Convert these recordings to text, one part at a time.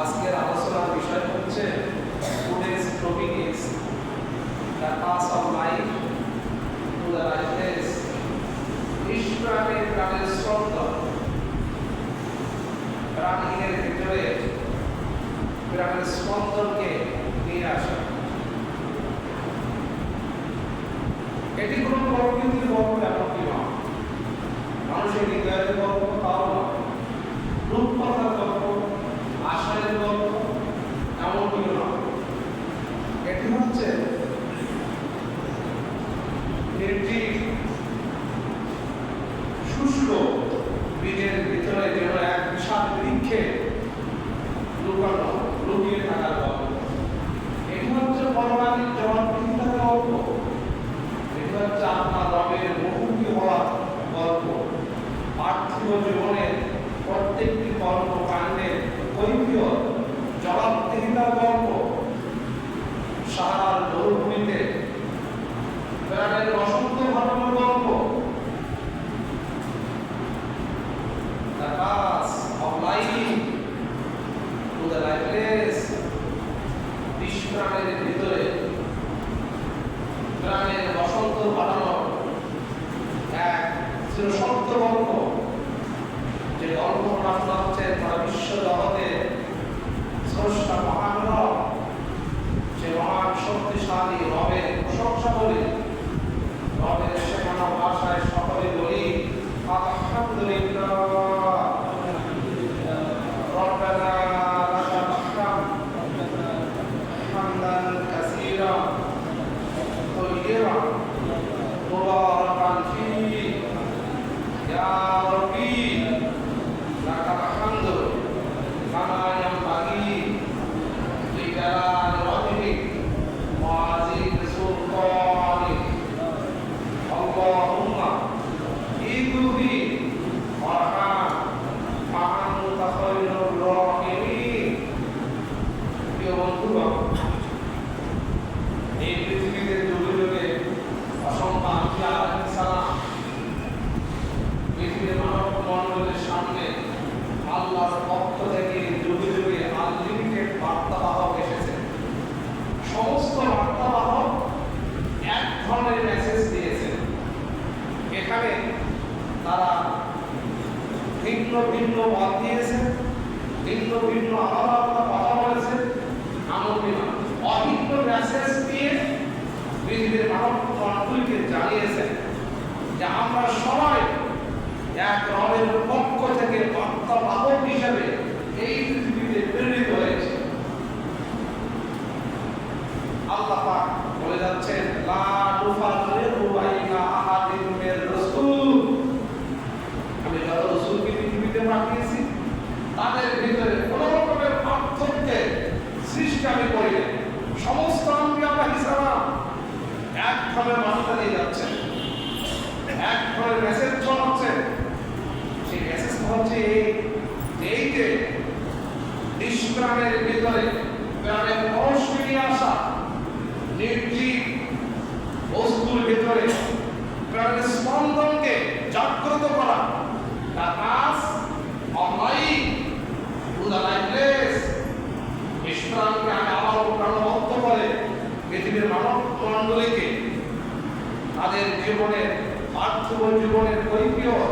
আজকের আলোচনার বিষয় হচ্ছে today's topic is the path of life to the lifeless. ঈশ্বরের প্রাণের শব্দ প্রাণীর ভিতরে প্রাণের স্পন্দনকে নিয়ে আসা। এটি কোনো প্রকৃতির গল্প এমনটি নয়, মানুষের হৃদয়ের গল্প তাও নয়, রূপকথার গল্প, আশার গল্প এমনটি নয়। এটি হচ্ছে নির্জীব শুষ্ক বীজের ভিতরে যেন এক বিশাল বৃক্ষে লুকিয়ে থাকার গল্প। এটি হচ্ছে পরমাণিক জবাবদিহিতার গল্প। এটি হচ্ছে আপনার রবের মুখোমুখি হওয়ার গল্প। পার্থিব জীবনের প্রত্যেকটি কর্মকাণ্ডের কৈফিয়ত জবাবদিহিতার গল্প। সাহারার মরুভূমিতে প্রাণের অসংখ্য ঘটনার গল্প। The path of life to the lifeless. প্রাণের ভিতরে প্রাণের বসন্ত ঘটানো এক চিরসত্য গল্প, যে গল্পটা হচ্ছে তারা বিশ্ব জগতে স্রষ্টা মহান রব, সে মহান শক্তিশালী রবের প্রশংসা করি। রবের শেখানো ভাষায় সকলে বলি আলহামদুলিল্লাহ, রব্বানা লাকাল হামদ হামদান কাসীরা তাইয়্যিবান মুবারাকান ফীহি ইয়া রাব্বি লাকাল হামদ কামা ইয়ানবাগি লিজালালি ওয়াজহিক ওয়া আযীম সুলতানিক। আল্লাহুম্মা ইগফির ওয়ারহাম ওয়া আনতা খায়রুর রাহিমিন। প্রিয় বন্ধুগণ, এই পৃথিবীতে যুগে যুগে অসংখ্য আম্বিয়া আলাইহিস সালাম পৃথিবীর মানব মণ্ডলের সামনে আল্লাহর পক্ষ থেকে যুগে যুগে আনলিমিটেড বার্তাবাহক এসেছেন। সমস্ত বার্তাবাহক এক ধরনের মেসেজ দিয়েছেন। এখানে তারা ভিন্ন ভিন্ন মত দিয়েছেন, ভিন্ন ভিন্ন আলাদা কথা বলেছেন। এমনকি অভিন্ন মেসেজ দিয়ে পৃথিবীর মানব মণ্ডলীকে জানিয়েছেন যে আমরা সবাই এক রবের পক্ষ থেকে বার্তাবাহক হিসেবে এই পৃথিবীতে প্রেরিত হয়েছে। আল্লাহ পাক বলে যাচ্ছেন লা তুফাররিকু বাইনা আহাদিন মির রাসূল। আমি যত রাসূলকে পৃথিবীতে পাঠিয়েছি তাদের ভিতরে কোনো রকমের পার্থক্যের সৃষ্টি আমি করিনি। সমস্ত আম্বিয়া আলাইহিস সালাম এক ধরনের বার্তা দিয়ে যাচ্ছেন, এক ধরনের মেসেজ ছড়াচ্ছেন। সেই মেসেজটা হচ্ছে এই যে নিষ্প্রাণের ভিতরে প্রাণের পরশ ফিরিয়ে আসা, নির্জীব বস্তুর ভিতরে প্রাণের স্পন্দনকে জাগ্রত করা। The path of life to the lifeless. নিষ্প্রাণকে আমি আবার প্রাণবন্ত করে পৃথিবীর মানব মণ্ডলীকে তাদের জীবনের পার্থিব জীবনের কৈফিয়ত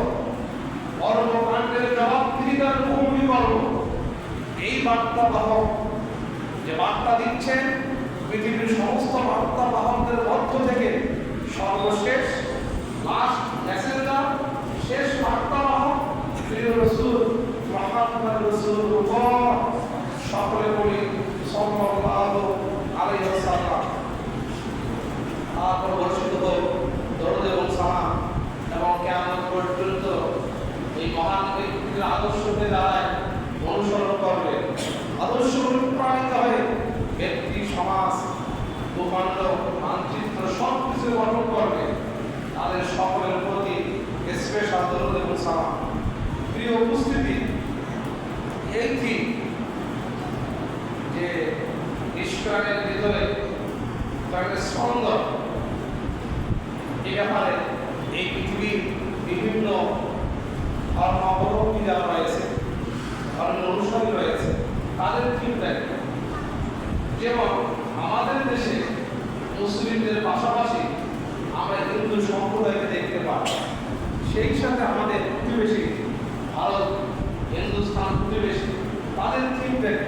কর্মকাণ্ডের জবাবদিহিতার মুখোমুখি করব। এই বার্তাবাহক যে বার্তা দিচ্ছেন পৃথিবীর সমস্ত বার্তাবাহকদের মধ্য থেকে সর্বশেষ লাস্ট মেসেঞ্জার, শেষ বার্তাবাহক প্রিয় রাসূল মুহাম্মদ রাসূলুল্লাহ। সকলে বলি সাল্লাল্লাহু আলাইহি ওয়াসাল্লাম। আপনার বর্ষিত হোক দরুদ এবং সালাম এবং কিয়ামত পর্যন্ত এই মহান ব্যক্তির আদর্শকে দ্বারায় অনুসরণ করবে, আদর্শ অনুপ্রাণিত হয়ে ব্যক্তি, সমাজ ও ভূখণ্ড, মানচিত্র সবকিছু গঠন করবে, তাদের সকলের প্রতি স্পেশাল দরুদ এবং সালাম। প্রিয় উপস্থিতি, এই ঠিক যে ঈশ্বরের ভিতরে তাদের স্পন্দন, এই ব্যাপারে এই পৃথিবীর বিভিন্ন ধর্মাবলম্বী যারা রয়েছে, ধর্মের অনুসারী রয়েছে, তাদের ঠিক দেখে। যেমন আমাদের দেশে মুসলিমদের পাশাপাশি আমরা হিন্দু সম্প্রদায়কে দেখতে পাই, সেই সাথে আমাদের প্রতিবেশী ভারত, হিন্দুস্তান প্রতিবেশী, তাদের থিম দেখে,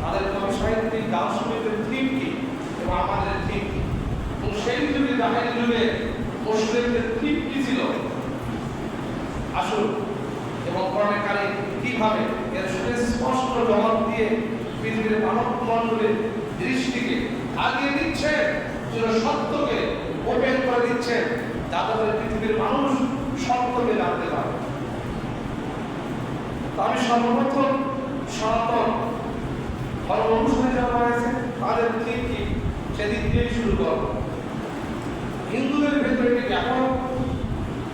তাদের সাহিত্যিক গান সঙ্গীতের থিম কি এবং আমাদের থিম কি, এবং সেই যুগে জাহেলি যুগে মুসলিমদের থিম কি ছিল আসুন, এবং কোরআনে কারীম কিভাবে এর সুস্পষ্ট জবাব দিয়ে পৃথিবীর মানব মণ্ডলের দৃষ্টিকে আগিয়ে দিচ্ছে, সত্যকে ওপেন করে দিচ্ছে, যাতে করে পৃথিবীর মানুষ সত্যকে জানতে পারে। আমি সর্বপ্রথম সনাতন ধর্ম অনুসারী যারা রয়েছে তাদের ঠিক কি সেদিক দিয়েই শুরু করব। হিন্দুদের ভেতরে একটি ব্যাপক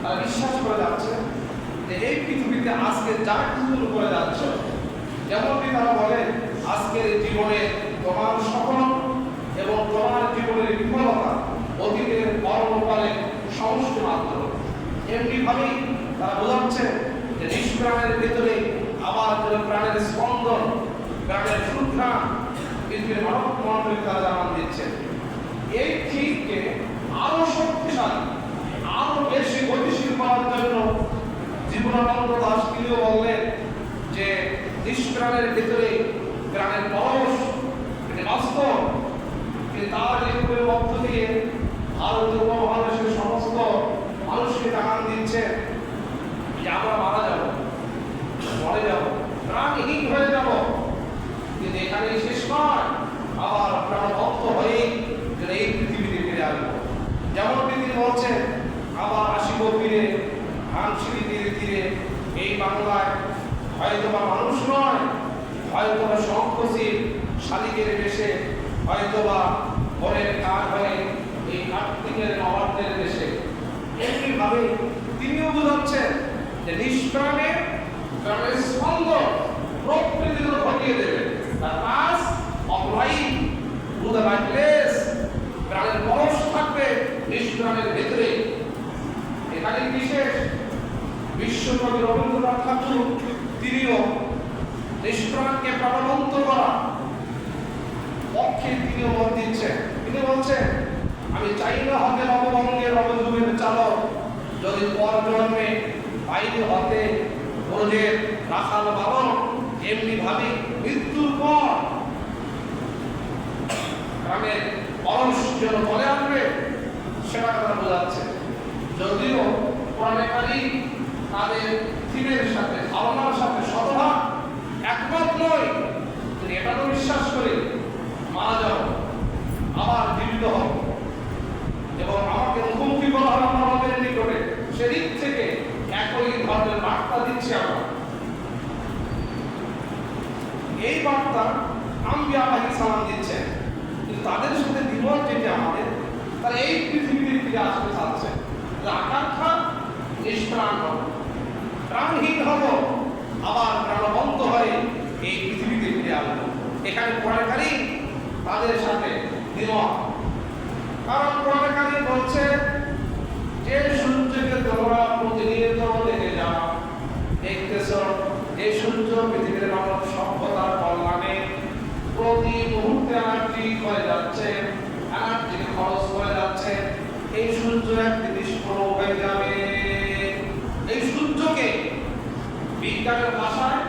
তারা বিশ্বাস করে যাচ্ছে যে এই পৃথিবীতে আজকে যা কিছু করে যাচ্ছে, যেমনটি তারা বলে আজকের জীবনে তোমার সফল এবং তোমার জীবনের বিফলতা অতীতের কর্মকালে সমষ্টি মাত্র, এমনি ভাবেই তারা বোঝাচ্ছে যে নিষ্প্রাণের ভেতরে আবার প্রাণের স্পন্দন, প্রাণের সুখ্রা পৃথিবীর মানব মণ্ডলী তারা জানান দিচ্ছে। এই ঠিককে আরো শক্তিশালী, আরো বেশি গতিশীল করার জন্য জীবনানন্দ দাশ তিনিও বললেন যে নিষ্প্রাণের ভেতরে প্রাণের পরশ, এটি বাস্তব। তার লেখকের মধ্য দিয়ে ভারতীয় উপমহাদেশের সমস্ত মানুষকে জানান দিচ্ছে যে আমরা মারা যাব, মরে যাব, প্রাণহীন হয়ে যাব, কিন্তু এখানে শেষ নয়, আবার প্রাণবন্ত হয়ে এই পৃথিবীতে ফিরে আসবো। যেমন তিনি বলছেন আবার আসিব ফিরে ধানসিঁড়ি ধীরে ধীরে এই বাংলায়, হয়তোবা মানুষ নয়, হয়তোবা শঙ্খশীল শালিকের বেশে, হয়তোবা বনের কাঠ হয়ে এই কার্তিকের নবাবদের দেশে। এমনি ভাবে তিনিও বোঝাচ্ছেন যে নিষ্প্রাণে প্রাণের স্পন্দন প্রকৃতি ঘটিয়ে দেবে, তার কাজ অপরাইট টু দ্য লাইফলেস, প্রাণের পরশ থাকবে নিষ্প্রাণের ভেতরে। এখানে বিশেষ বিশ্বকবি রবীন্দ্রনাথ ঠাকুর তিনিও নিষ্প্রাণকে প্রাণবন্ত করা পক্ষে তিনিও মত দিচ্ছেন। তিনি বলছেন আমি চাই না হতে নববঙ্গের নবযুগের চালক, যদি পর জন্মে বাইরে হতে ব্রজের রাখাল বালক, এমনি ভাবে মৃত্যুর পর গ্রামের পরশ যেন বলে আসবে, সেটা কথা বোঝাচ্ছে। যদিও কোরআনে কারীম তাদের থিমের সাথে, ধারণার সাথে শতভাগ একমত নয়, তিনি এটা তো বিশ্বাস করে মারা যাব, আবার জীবিত হব এবং আমাকে মুখোমুখি করা হবে আমার রবের নিকটে, সেদিক থেকে একই ধর্মের বার্তা দিচ্ছি আমরা। এই বার্তা আম্বিয়া আলাইহিস সালাম দিচ্ছেন, কিন্তু তাদের সাথে দ্বিমত যেটি আমাদের, তারা এই পৃথিবীতে ফিরে আসতে চাচ্ছে, আকাঙ্ক্ষা নিষ্প্রাণ হব, প্রাণহীন হব, আবার প্রাণবন্ত হয়ে এই পৃথিবীতে ফিরে আসবো। এখানে কোরআনে কারীম তাদের সাথে দ্বিমত, কারণ কোরআনে কারীম বলছে যে সূর্যকে তোমরা প্রতিনিয়ত দেখে যাও, দেখতেছ এই সূর্য পৃথিবীর মানব সভ্যতার কল্যাণে প্রতি মুহূর্তে এনার্জি হয়ে যাচ্ছে, এনার্জি খরচ হয়ে যাচ্ছে, এই সূর্য একদিন নিষ্প্রভ হয়ে যাবে। এই সূর্যকে বিজ্ঞানের ভাষায়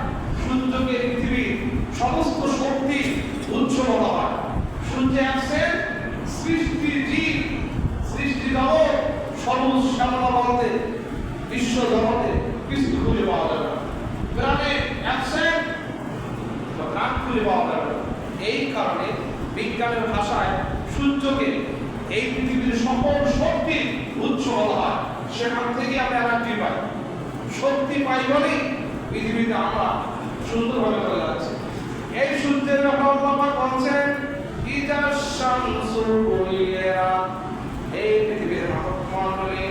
সূর্যকে পৃথিবীর সমস্ত শক্তির উৎস বলা হয়। সূর্য অ্যাবসেন্ট, সৃষ্টি জীব, সৃষ্টি জগৎ সবুজ শ্যামলা বলতে বিশ্ব জগতে কিছু খুঁজে পাওয়া যাবে না। গ্রামে অ্যাবসেন্ট, গ্রাম খুঁজে পাওয়া যাবে না। এই কারণে বিজ্ঞানের ভাষায় সূর্যকে এই পৃথিবীর সকল শক্তির উৎস বলা হয়। সেখান থেকে আমরা এনার্জি পাই, শক্তি পাই বলেই পৃথিবীতে আমরা সুন্দরভাবে চলে যাচ্ছি। এই সূর্যের ব্যাপারে আল্লাহ বলছেন ইজা শামসু কুইরাত, এই পৃথিবীর মণ্ডলী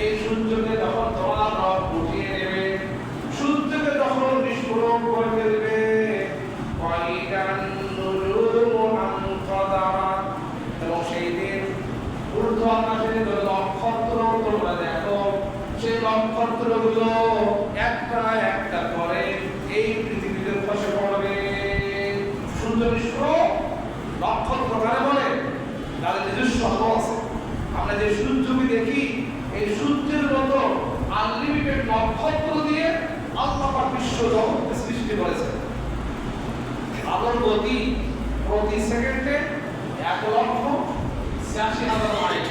এই সূর্যকে যখন তোমার রব উঠিয়ে নেবে, সূর্যকে যখন বিস্ফোরণ করে ফেলবে, এবং সেই দিন ঊর্ধ্ব আকাশের নক্ষত্র তোমরা দেখো, সেই নক্ষত্রগুলো একটা একটা করে এই পৃথিবীতে খসে পড়বে। সূর্য বিস্ফোরণ নক্ষত্র কারে বলে? যাদের নিজস্ব আলো আছে। আমরা যে সূর্যকে দেখি, এই সূর্যের মতো আনলিমিটেড নক্ষত্র দিয়ে আল্লাহ পাক বিশ্ব জগৎকে সৃষ্টি করেছেন। আলোর গতি প্রতি সেকেন্ডে 1,86,000 মাইল,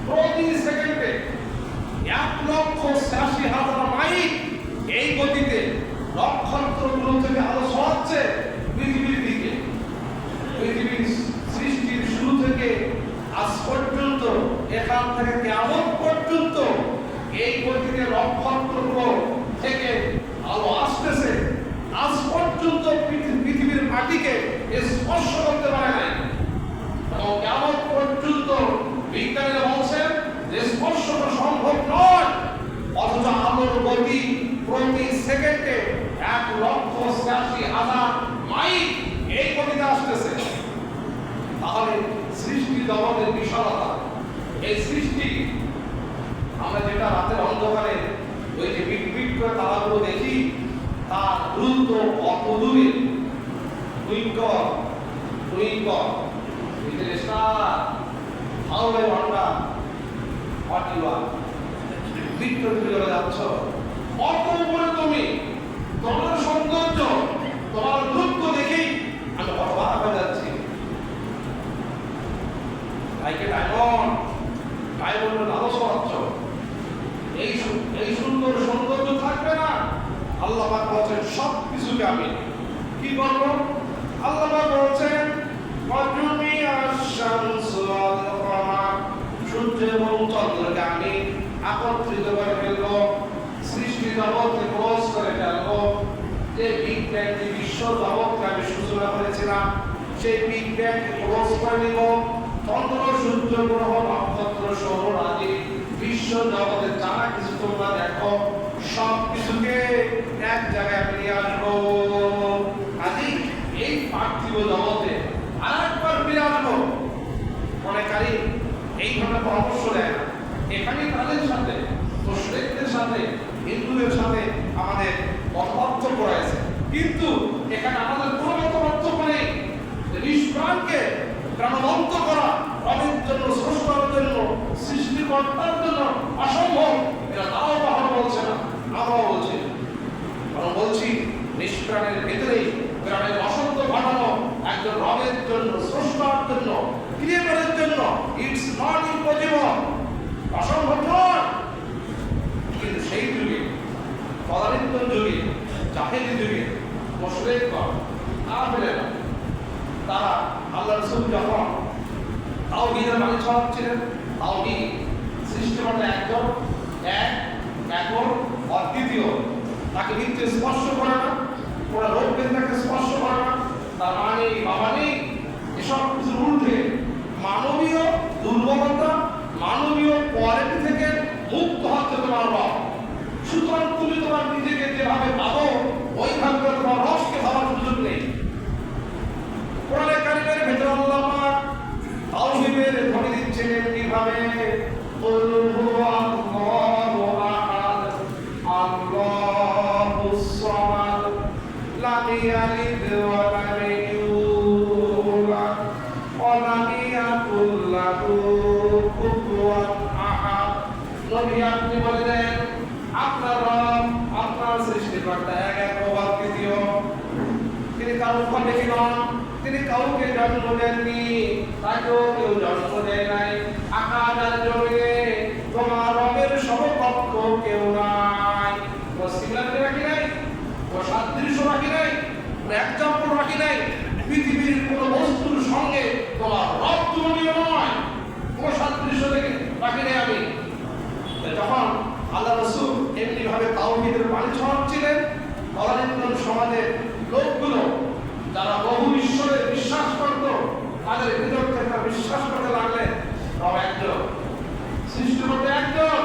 প্রতি সেকেন্ডে 1,86,000 মাইল এই গতিতে নক্ষত্রগুলো থেকে আলো ছড়াচ্ছে পৃথিবীর দিকে। পৃথিবীর সৃষ্টির শুরু থেকে আজ পর্যন্ত, এখান থেকে কিয়ামত পর্যন্ত এই গতিতে নক্ষত্রগুলো থেকে আলো আসতেছে। আজ পর্যন্ত পৃথিবীর মাটিকে স্পর্শ করতে পারে নাই, এবং কিয়ামত পর্যন্ত বিজ্ঞানীরা বলছেন যে স্পর্শ সম্ভব নয়। অথচ আলোর গতি প্রতি সেকেন্ডে 1,86,000 মাইল এই গতিতে আসতেছে। তাহলে সৃষ্টি জগতের বিশালতা, এই সৃষ্টি আমরা যেটা রাতের অন্ধকারে ওই যে বিট করে তারাগুলো দেখি, তার দ্রুত কত দূরে, twinkle little star, how I wonder what you are, beat করে চলে যাচ্ছ, কত উপরে তুমি, তোমার সৌন্দর্য, তোমার দূরত্ব দেখেই আমি অবাক হয়ে যাচ্ছি। লাইকে ডায়মন্ডের আলো ছড়াচ্ছ, এই সুন্দর সৌন্দর্য থাকবে না। আল্লাহ পাক বলছেন সব কিছুকে আমি কি করব? আল্লাহ পাক বলছেন সূর্য এবং চন্দ্রকে আমি একত্রিত করে ফেলবো, সৃষ্টি জগৎকে ক্লোজ করে ফেলবো। যে বিগ ব্যাং, যে বিশ্ব জগৎকে আমি সূচনা করেছিলাম, সেই বিগ ব্যাংকে ক্লোজ করে নিব। চন্দ্র, সূর্য, গ্রহ, নক্ষত্র, সৌর আদি বিশ্ব জগতের যা কিছু তোমরা দেখো, সব কিছুকে এক জায়গায় নিয়ে আসবো। আদি এই পার্থিব জগতে আরেকবার ফিরে আসবো। অনেকারী এইভাবে পরামর্শ দেয় না, এখানে তাদের সাথে, মুশরিকদের সাথে, হিন্দুদের সাথে আমাদের মতপার্থক্য করেছে, কিন্তু এখানে আমাদের কোনো মতপার্থক্য নেই। নিষ্প্রাণকে প্রাণবন্ত করা রবের জন্য, স্রষ্টার জন্য, সৃষ্টিকর্তার জন্য অসম্ভব। এরা তাও পাহাড় বলছে না, আমরাও বলছি। কারণ বলছি নিষ্প্রাণের ভেতরেই প্রাণের অসত্য ঘটানো একজন রবের জন্য, স্রষ্টার জন্য, ক্রিয়েটরের জন্য ইটস নট ইম্পসিবল, অসম্ভব নয়। কিন্তু সেই যুগে, পদার্থন যুগে, জাহেলি যুগে মুশরিকগণ, কাফেরেরা, তারা আল্লাহ রাসূল যখন তাওহীদের বাণী ছড়াচ্ছিলেন, তাওহীদ সৃষ্টিকর্তা একজন, একক, অদ্বিতীয়, তাকে নিত্য স্পর্শ করে না, ওরা রোগকে তাকে স্পর্শ করে না, তার মা নেই, বাবা নেই, এসব কিছুর ঊর্ধ্বে মানবীয় দুর্বলতা, মানবীয় কোয়ালিটি থেকে মুক্ত হচ্ছে তোমার রব। সুতরাং তুমি তোমার নিজেকে যেভাবে পাবো ওইভাবে তোমার রবকে ভাবার সুযোগ নেই। কোরআনে কারিমের ভেতরে আল্লাহ পাক তাওহীদের ধ্বনি দিচ্ছেন কিভাবে? কুল হুয়াল্লাহু আহাদ, আল্লাহুস সামাদ, লাম ইয়ালিদ ওয়া লাম ইউলাদ ওয়া লাম ইয়াকুল লাহু কুফুয়ান আহাদ। নবী আপনি বলে দেন, আপনার রব, আপনার সৃষ্টিকর্তা এক, অদ্বিতীয়। তিনি কারোর ফলে নন, তিনি কাউকে জন্ম দেননি, তাকেও কেউ জন্ম দেয় নাই। আকাশ আর জমিনে তোমার রবের সমকক্ষ কেউ নাই। ও সিমিলারিটি রাখি নাই, ও সাদৃশ্য রাখি নাই, ও এক্সাম্পল রাখি নাই। পৃথিবীর কোনো বস্তুর সঙ্গে তোমার রব তুলনীয় নয়, ও সাদৃশ্য রাখি নাই আমি। যখন আল্লাহ রাসূল এমনি ভাবে তাওহীদের বাণী ছড়াচ্ছিলেন, তদানীন্তন সমাজের লোকগুলো যারা বহু ঈশ্বরে বিশ্বাস করত, তাদের তাদের ভিতর থেকে বিশ্বাস করতে লাগলেন রব একজন, সৃষ্টিকর্তা একজন,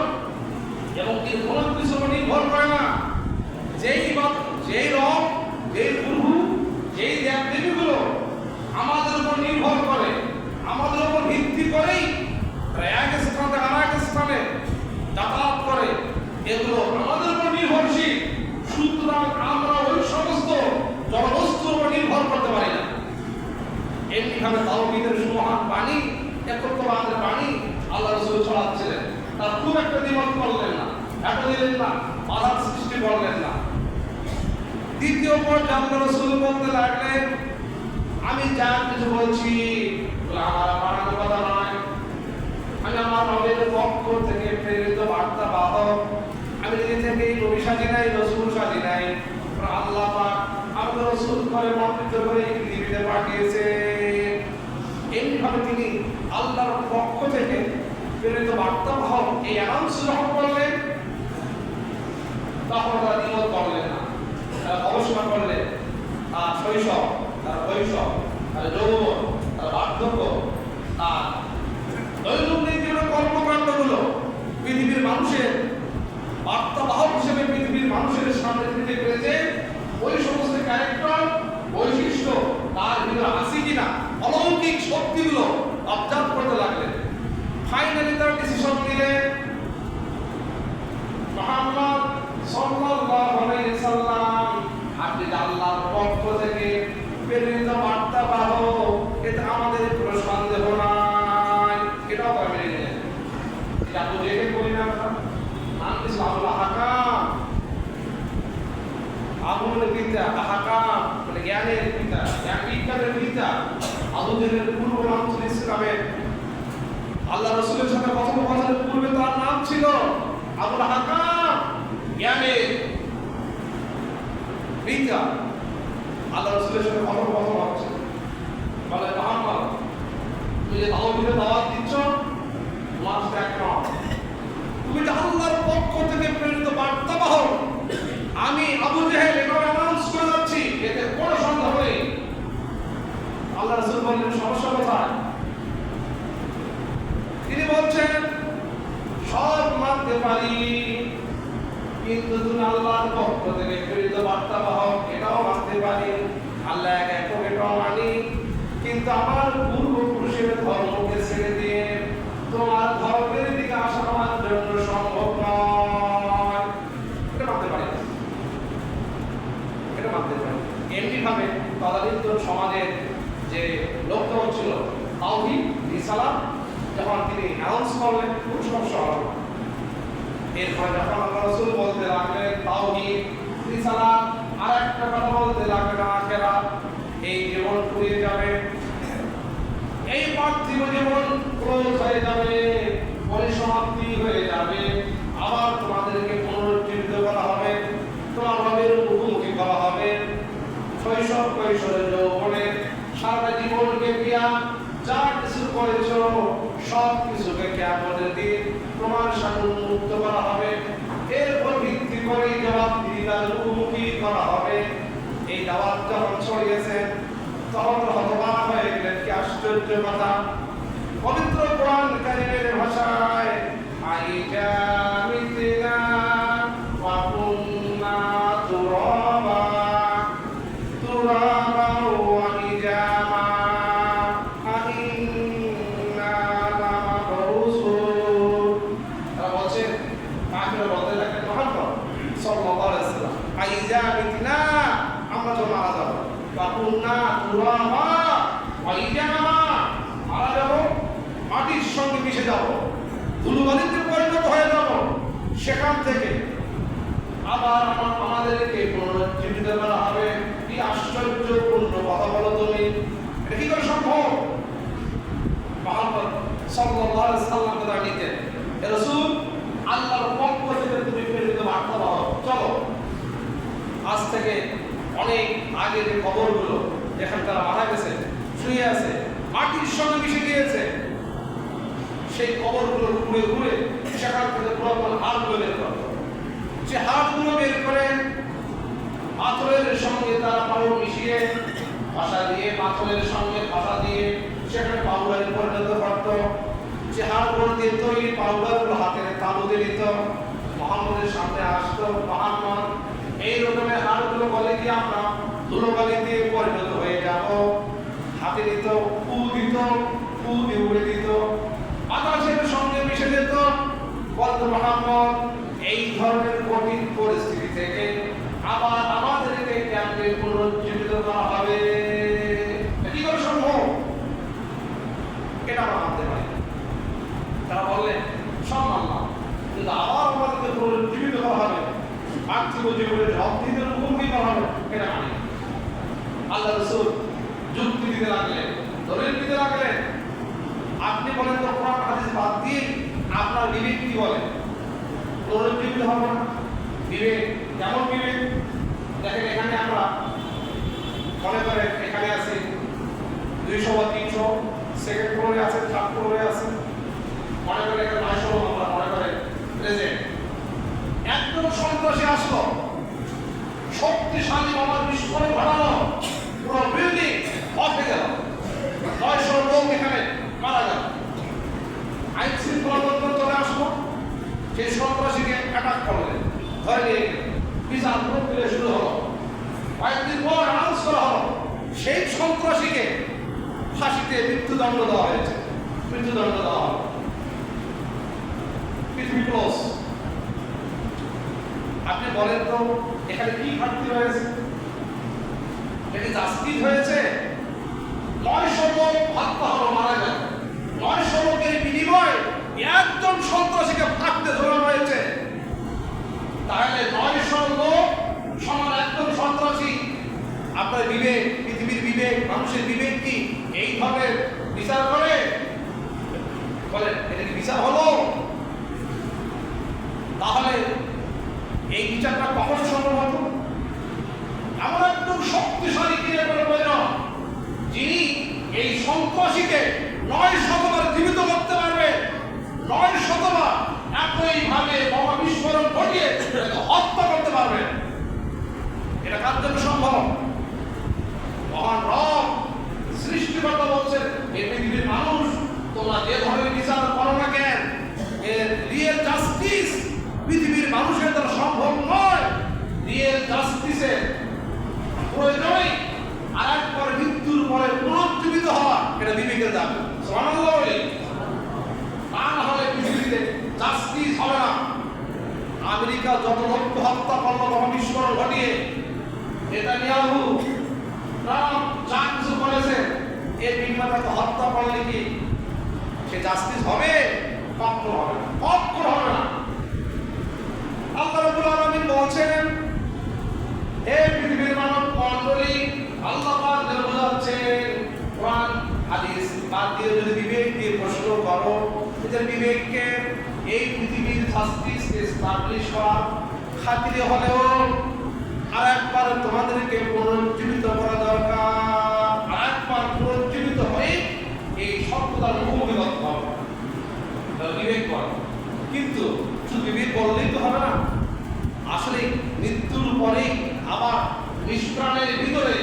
এবং তিনি কোনো কিছু নির্ভর করে না। যেই রব, যেই প্রভু, যেই দেব দেবীগুলো আমাদের উপর নির্ভর করে, আমাদের উপর ভিত্তি করেই এক স্থান থেকে আরেক স্থানে যাতায়াত করে, এগুলো আমাদের উপর নির্ভরশীল। সুতরাং আমরা ওই সমস্ত জড়বস্তুর উপর নির্ভর করতে পারি না। এমনিভাবে তাওহীদের সুমহান বাণী, একত্ববাদের বাণী আল্লাহ রাসূল ছড়াচ্ছিলেন। তার খুব একটা দ্বিমত করলেন না, এত দিলেন না, বাধার সৃষ্টি করলেন না। দ্বিতীয় পর্যায়ে আল্লাহ রাসূল বলতে লাগলেন, আমি যা কিছু বলছি আমার বানানো কথা নয়, আমি আমার রবের পক্ষ থেকে প্রেরিত বার্তা বাহক। আমি নিজে থেকেই নবী সাজি নাই, রাসূল সাজি নাই। আল্লাহ পাক আমাকে রাসূল করে মনোনীত করে এই পৃথিবীতে পাঠিয়েছে। এইভাবে তিনি আল্লাহর পক্ষ থেকে প্রেরিত বার্তা বাহক এই অ্যানাউন্স যখন করলেন, তখন তারা দ্বিমত করলেন না, তারা গবেষণা করলেন। তার শৈশব, তার কৈশোর, তার যৌবন, তার বার্ধক্য, তার দৈনন্দিন জীবনের কর্মকাণ্ডগুলো পৃথিবীর মানুষের বার্তাবাহক হিসেবে পৃথিবীর মানুষের সামনে দিতে পেরেছে। ওই সমস্ত ক্যারেক্টার, বৈশিষ্ট্য তার ভিতরে আছে কিনা, অলৌকিক শক্তিগুলো অবজার্ভ করতে লাগলেন। ফাইনালি তার ডিসিশন নিলেন, মুহাম্মদ সাল্লাল্লাহু আলাইহি সাল্লাম আপনি আল্লাহর পক্ষ থেকে প্রেরিত বার্তাবাহক, এটা আমাদের কোনো সন্দেহ নাই। এটাও তারা মেনে নিলেন। এটা তো দেখে করি না আমরা, আমি ইসলামুল হাকাম, আগুনের পিতা, হাকাম মানে জ্ঞানের পিতা, জ্ঞান বিজ্ঞানের পিতা, আবুদের পূর্ব নাম ছিল ইসলামের। আল্লাহ রাসূলের সাথে কথোপকথনের পূর্বে তার নাম ছিল আবুল হাকাম, জ্ঞানের পিতা। আল্লাহ রাসূলের সাথে কথোপকথন হচ্ছে, বলে মুহাম্মদ তুমি যে তাওহীদের দাওয়াত দিচ্ছ, তোমার সাথে একমত। তুমি যে আল্লাহর পক্ষ থেকে প্রেরিত বার্তাবাহক, আমি আবু জেহেল এটা অ্যানাউন্স করে যাচ্ছি, এতে কোনো সন্দেহ নেই। আল্লাহ রাসূল বললেন, সমস্যা কোথায়? তিনি বলছেন, সব মানতে পারি, কিন্তু তুমি আল্লাহর পক্ষ থেকে প্রেরিত বার্তাবাহক এটাও মানতে পারি। আল্লাহ এক একক এটাও মানি, কিন্তু আমার পূর্বপুরুষের ধর্মকে ছেড়ে দিয়ে তোমার ধর্মের দিকে আসা আমার জন্য সম্ভব নয়। এটা মানতে পারি, এটা মানতে পারি। এমনিভাবে তদানীন্তন সমাজের যে লক্ষ্য হচ্ছিল তাওহীদ, রিসালাত, যখন তিনি অ্যানাউন্স করলেন, খুব সমস্যা হলো। এরপরে যখন আল্লাহ রাসূল বলতে লাগলেন তাওহীদ, রিসালাত, আর একটা কথা বলতে লাগলেন আখিরাত, এই জীবন ফুরিয়ে যাবে, এই পার্থিব জীবন ক্লোজ হয়ে যাবে, পরিসমাপ্তি হয়ে যাবে, আবার তোমাদেরকে পুনরুজ্জীবিত করা হবে, তোমার রবের মুখোমুখি করা হবে। শৈশব, কৈশোরে, যৌবনে, সারা জীবনকে দিয়া যা কিছু করেছ সব কিছুকে কিয়ামতের দিন তোমার সামনে উন্মুক্ত করা হবে। এরপর ভিত্তি করে জবাবদিহিতার মুখোমুখি করা হবে। এই দাওয়াত যখন ছড়িয়েছে, তখন হতবাক হয়ে গেলেন। কি আশ্চর্য কথা! পবিত্র কোরআন কারীমের ভাষায় আইজা মিতিনা ওয়া কুন্না তুরাবা তুরাবা ওয়া ইজামা আইন্না লামাবউসুন। তারা বলছে, কাফিররা বলতে লাগলেন, মুহাম্মদ সাল্লাল্লাহু আলাইহি ওয়াসাল্লাম, আইজা মিতিনা, আমরা তো মারা যাব, ওয়া কুন্না তুরাবা ওয়া ইজামা, মারা যাব, মাটির সঙ্গে মিশে যাব, ধুলোবালিতে পরিণত হয়ে যাব, সেখান থেকে আবার আমাদেরকে পুনরুজ্জীবিত করা হবে। কি আশ্চর্যপূর্ণ কথা বলো তুমি! এটা কি করে সম্ভব? মুহাম্মদ সাল্লাল্লাহু আলাইহি ওয়াসাল্লাম কথা নিতেন, হে রাসূল, আল্লাহর পক্ষ থেকে তুমি প্রেরিত বার্তাবাহক, চলো। আজ থেকে অনেক আগে যে কবরগুলো যেখানে তারা মারা গেছে, শুয়ে আছে, মাটির সঙ্গে মিশে গিয়েছে, সেই কবরগুলো ঘুরে ঘুরে সেখান থেকে পুরাতন হাড়গুলো বের করত। সে হাড়গুলো বের করে পাথরের সঙ্গে তারা পাথর মিশিয়ে, ভাষা দিয়ে, পাথরের সঙ্গে ভাষা দিয়ে সেখানে পাউডারে পরিণত করত। সে হাড়গোড় দিয়ে তৈরি পাউডারগুলো হাতের তালুতে নিত, মুহাম্মদের সামনে আসতো। মুহাম্মদ এই রকমের হাড়গুলো বলে কি আমরা ধুলোবালিতে পরিণত হয়ে যাব। হাতে নিত, ফু দিত, ফু দিয়ে উড়ে দিত, বাতাসের সঙ্গে মিশে যেত। বলতো মুহাম্মদ এই ধরনের কঠিন পরিস্থিতি থেকে আবার আমাদেরকে কেমনে পুনরুজ্জীবিত করা হবে, কি করে সম্ভব? এটা আমরা ভাবতে পারি। তারা বললেন সম্মান না, কিন্তু আবার আমাদেরকে পুনরুজ্জীবিত করা হবে, পার্থিব জীবনের অবধিদের মুখোমুখি করা হবে, এটা মানি। আল্লাহ রাসূল যুক্তি দিতে লাগলেন, দলিল দিতে লাগলেন। আপনি বলেন তো কোরআন হাদিস বাদ দিয়ে আপনার বিবেক কি বলে? পুনরুজ্জীবিত হবে না? বিবেক কেমন বিবেক? দেখেন এখানে আমরা মনে করেন এখানে আছি 200 বা 300, সেকেন্ড ফ্লোরে আছে, থার্ড ফ্লোরে আছে, মনে করেন এখানে 900 আমরা মনে করেন প্রেজেন্ট। একদম সন্ত্রাসী আসলো, শক্তিশালী বোমার বিস্ফোরণ ঘটালো, পুরো বিল্ডিং অফ হয়ে গেল, 900 লোক এখানে মারা গেল। আইন শৃঙ্খলা বাহিনী চলে আসলো, সেই সন্ত্রাসীকে অ্যাটাক করলেন, ধরে নিয়ে গেলেন, বিচার প্রক্রিয়া শুরু হলো। কয়েকদিন পর অ্যানাউন্স করা হলো সেই সন্ত্রাসীকে ফাঁসিতে মৃত্যুদণ্ড দেওয়া হয়েছে, মৃত্যুদণ্ড দেওয়া হলো। পৃথিবী ক্লোজ। আপনি বলেন তো এখানে কি ঘাটতি হয়েছে? এটা জাস্টিস হয়েছে? 900 লোক হত্যা হলো, মারা গেল, 900 লোকের বিনিময়ে একজন সন্ত্রাসীকে ফাঁসিতে ঝোলানো হয়েছে। তাহলে 900 লোক সমান একজন সন্ত্রাসী। আপনার বিবেক, পৃথিবীর বিবেক, মানুষের বিবেক কি এইভাবে বিচার করে? বলেন এটা কি বিচার হলো? তাহলে এই বিচারটা কখন সম্ভব হতো? এমন একদম শক্তিশালী ক্রিয়া করে প্রয়োজন যিনি এই সন্ত্রাসীকে 900 বার জীবিত করতে পারবে, 900 বার একইভাবে বোমা বিস্ফোরণ ঘটিয়ে হত্যা করতে পারবে। এটা কার জন্য সম্ভব? মহান রব সৃষ্টিকর্তা বলছেন এই পৃথিবীর মানুষ তোমরা যে ধরনের বিচার করো না কেন, এর রিয়েল জাস্টিস পৃথিবীর মানুষের দ্বারা সম্ভব নয়। রিয়েল জাস্টিসের প্রয়োজনই আরেকবার মৃত্যুর পরে পুনরুজ্জীবিত হওয়া, এটা বিবেকের দাবি। সুবহানাল্লাহ বলে তা না হলে পৃথিবীতে জাস্টিস হবে না। আমেরিকা যত লোক হত্যা করলো বোমা বিস্ফোরণ ঘটিয়ে, নেতানিয়াহু, ট্রাম্প যা কিছু করেছে, এই বিমানটাকে হত্যা করলে কি সে জাস্টিস হবে? কখনো হবে না, কখনো হবে না। আল্লাহ রাব্বুল আলামিন বলছেন হে পৃথিবীর মানব মণ্ডলী, আল্লাহ পাক বোঝাচ্ছেন কোরআন হাদিস বাদ দিয়ে যদি বিবেক দিয়ে প্রশ্ন করো, নিজের বিবেককে এই পৃথিবীর জাস্টিস এস্টাবলিশ করার খাতিরে হলেও আরেকবার তোমাদেরকে পুনরুজ্জীবিত করা দরকার। আরেকবার পুনরুজ্জীবিত হয়ে এই সত্যতার মুখোমুখি করতে হবে, বিবেক করে। কিন্তু শুধু বিবেক বললেই তো হবে না। আসলে মৃত্যুর পরে আবার নিষ্প্রাণের ভিতরে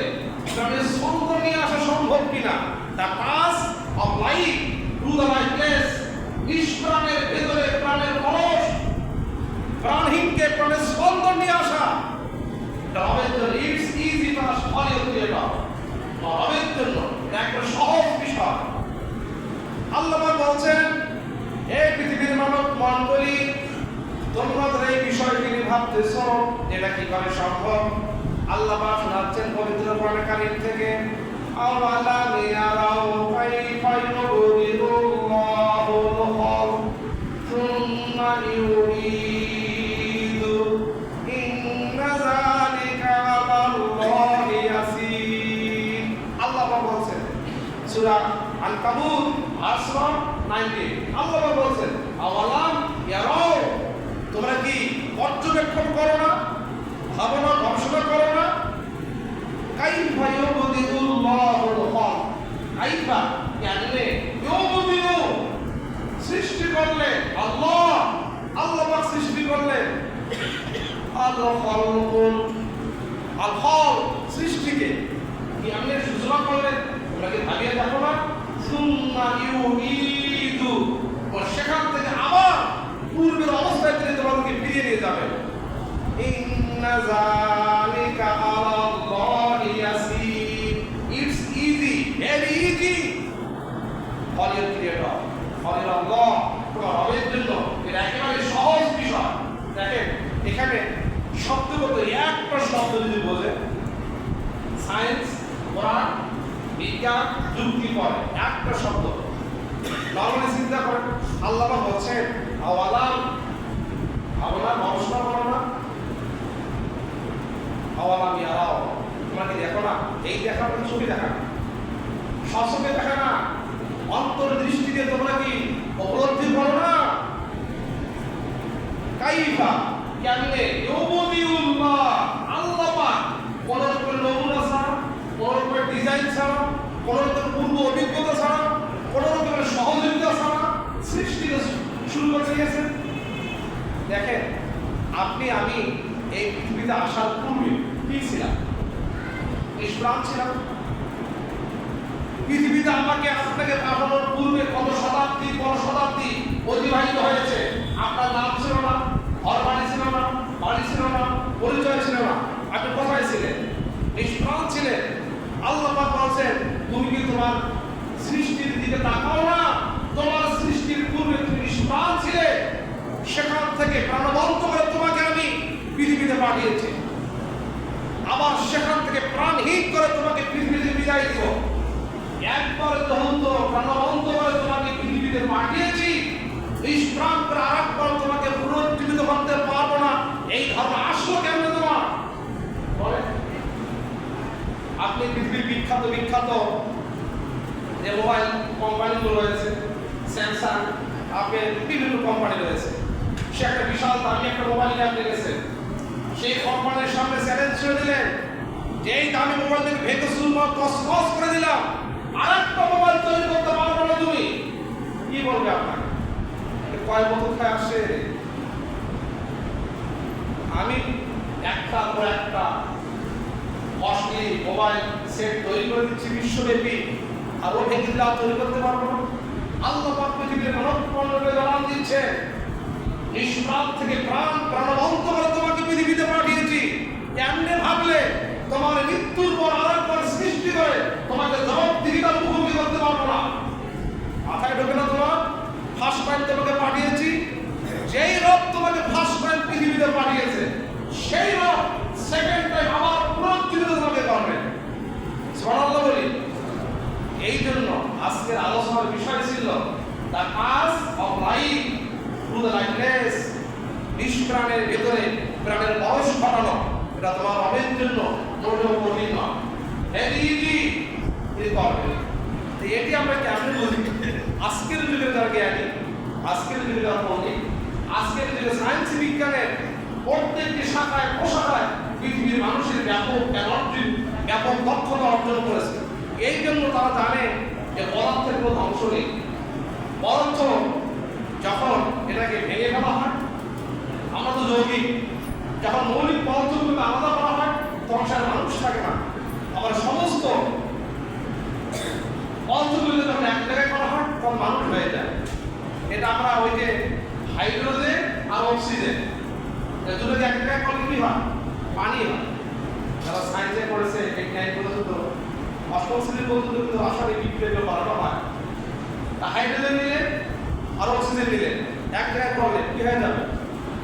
প্রাণের স্পন্দন নিয়ে আসা সম্ভব কিনা, the pass of life to the lifeless. নিষ্প্রাণের ভিতরে প্রাণের পরশ, প্রাণহীনকে প্রাণের স্পন্দন নিয়ে আসা, রবের জন্য it's easy task for you creator. রবের জন্য এটা একটা সহজ বিষয়। আল্লাহ বলছেন হে পৃথিবীর মানব মণ্ডলী, তোমরা এই বিষয়টি নিয়ে ভাবতেছো এটা কি করে সম্ভব? আল্লাহ পাক শোনাচ্ছেন পবিত্র কোরআন কারীম থেকে, আওয়ালাম ইয়ারাউ কাইফা ইউবদিলুল্লাহুল খালক সুম্মা ইউঈদু ইন্না যালিকা আলাল্লাহি ইয়াসীর। আল্লাহ পাক বলছেন সূরা আল-কাবুত আসর 90, আল্লাহ পাক বলছেন আওয়ালাম ইয়ারাউ, তোমরা কি পর্যবেক্ষণ করো না, ভাবো না, গবেষণা করো না? কাইফা ইউবদিলুল্লাহুল খালক, কাইফা মানে ইউবদিলু, সৃষ্টি করলেন আল্লাহ, আল্লাহ পাক সৃষ্টি করলেন। আল খালকুল, আল খালক সৃষ্টিকে কি আপনি সূচনা করলেন? তোমরা কি ভাবিয়ে দেখো না সুম্মা ইউঈদু, ও সেখান থেকে আবার পূর্বের অবস্থায় তিনি তোমাদেরকে ফিরিয়ে নিয়ে যাবেন। ইন্না যালিকা আলাল্লাহি ইয়াসির, it's easy, very easy for your creator, for your Allah, তোমার রবের জন্য এটা একেবারে সহজ বিষয়। দেখেন এখানে শব্দগত একটা শব্দ যদি বোঝে, সায়েন্স, কোরআন, বিজ্ঞান, যুক্তি পড়ে একটা শব্দ, নরমালি চিন্তা করেন আল্লাহ বলছেন আওয়ালাম, আওয়ালাম গবেষণা করো না, আওয়ালাম ইয়ারাও, তোমরা কি দেখো না? এই দেখা মানে ছবি দেখা না, সচকে দেখা না, অন্তর্দৃষ্টি দিয়ে তোমরা কি উপলব্ধি করো না? কাইফা, কেমনে, ইউবদিউল্লাহ, আল্লাহ পাক কোন রকমের নমুনা ছাড়া, কোন রকমের ডিজাইন ছাড়া, কোন রকমের পূর্ব অভিজ্ঞতা ছাড়া, কোন রকমের সহযোগিতা ছাড়া সৃষ্টি শুরু করে দিয়েছেন। দেখেন আপনি আমি এই পৃথিবীতে আসার পূর্বে কি ছিলাম? নিষ্প্রাণ ছিলাম। পৃথিবীতে আমাকে আপনাকে পাঠানোর পূর্বে কত শতাব্দী অতিবাহিত হয়েছে। আপনার নাম ছিল না, ঘর বাড়ি ছিল না, বাড়ি ছিল না, পরিচয় ছিল না, আপনি কোথায় ছিলেন? নিষ্প্রাণ ছিলেন। আল্লাহ পাক বলেন তুমি কি তোমার সৃষ্টির দিকে তাকাও না? তোমার সৃষ্টির পূর্বে তুমি নিষ্প্রাণ ছিলে, সেখান থেকে প্রাণবন্ত করে তোমাকে আমি পৃথিবীতে পাঠিয়েছি, আবার সেখান থেকে প্রাণহীন করে তোমাকে পৃথিবীতে বিদায় দিব। একবার যখন তো প্রাণবন্ত করে তোমাকে পৃথিবীতে পাঠিয়েছি, নিষ্প্রাণ করে আরেকবার তোমাকে পুনরুজ্জীবিত করতে পারবো না, এই ধারণা আসলো কেমন তোমার? বলে আপনি পৃথিবীর বিখ্যাত যে মোবাইল কোম্পানিগুলো রয়েছে, স্যামসাং, আপেল, বিভিন্ন কোম্পানি রয়েছে, সে একটা বিশাল দামি একটা মোবাইল নিয়ে আপনি গেছেন, সেই কোম্পানির সামনে চ্যালেঞ্জ করে দিলেন যে এই দামি মোবাইল থেকে ভেঙে চুরমার তছনছ করে দিলাম, আরেকটা মোবাইল তৈরি করতে পারবো না, তুমি কি বলবে? আপনার কয় বছর খায় আসে? আমি একটার পর একটা কস্টলি মোবাইল সেট তৈরি করে দিচ্ছি বিশ্বব্যাপী, আর ও ভেঙে দিলে তৈরি করতে পারবো না। আল্লাহ পাক পৃথিবীতে মানবপূর্ণকে জানান দিচ্ছে নিষ্প্রাণ থেকে প্রাণবন্ত করে তোমাকে পৃথিবীতে পাঠিয়েছি। এমনি ভাবলে তোমার মৃত্যুর পর আরেকবার সৃষ্টি করে তোমাকে জবাবদিহিতার মুখোমুখি করতে পারবো না। মাথায় ঢোকে না তোমার? ফার্স্ট টাইম তোমাকে পাঠিয়েছি, যেই রব তোমাকে ফার্স্ট টাইম পৃথিবীতে পাঠিয়েছে, সেই রব সেকেন্ড টাইম আবার পুনরুজ্জীবিত তোমাকে করবে। সুবহানাল্লাহ বলি। এই জন্য আজকের আলোচনার বিষয় ছিল দ্য কাজ of life through the lifeless, নিষ্প্রাণের ভেতরে প্রাণের পরশ ঘটানো। এটা তোমার রবের জন্য মোটেও কঠিন নয়, ভেরি ইজি, এই করবে। এটি আমরা কেমন বুঝি? আজকের যুগে যারা জ্ঞানী, আজকের যুগে যারা পণ্ডিত, আজকের যুগে সায়েন্স বিজ্ঞানের প্রত্যেকটি শাখায় প্রশাখায় পৃথিবীর মানুষের ব্যাপক এনার্জি, ব্যাপক দক্ষতা অর্জন করেছে। এই জন্য তারা জানে যে পদার্থের কোনো ধ্বংস নেই, বরঞ্চ যখন এটাকে ভেঙে ফেলা হয়, আমরা তো যৌগিক, যখন মৌলিক পদার্থগুলোকে আলাদা করা হয় তখন সেটা মানুষ থাকে না। আবার সমস্ত পদার্থগুলোকে যখন এক জায়গায় করা হয় তখন মানুষ হয়ে যায়। এটা আমরা ওই যে হাইড্রোজেন আর অক্সিজেন দুটোকে এক জায়গায় করলে কি হয়? পানি হয়। যারা সায়েন্সে পড়েছে এই 9 পর্যন্ত, অষ্টম শ্রেণী পর্যন্ত কিন্তু আসলে বিক্রিয়া করানো হয়। হাইড্রোজেন নিলে আর অক্সিজেন নিলে এক জায়গায় করলে কি হয়ে যাবে?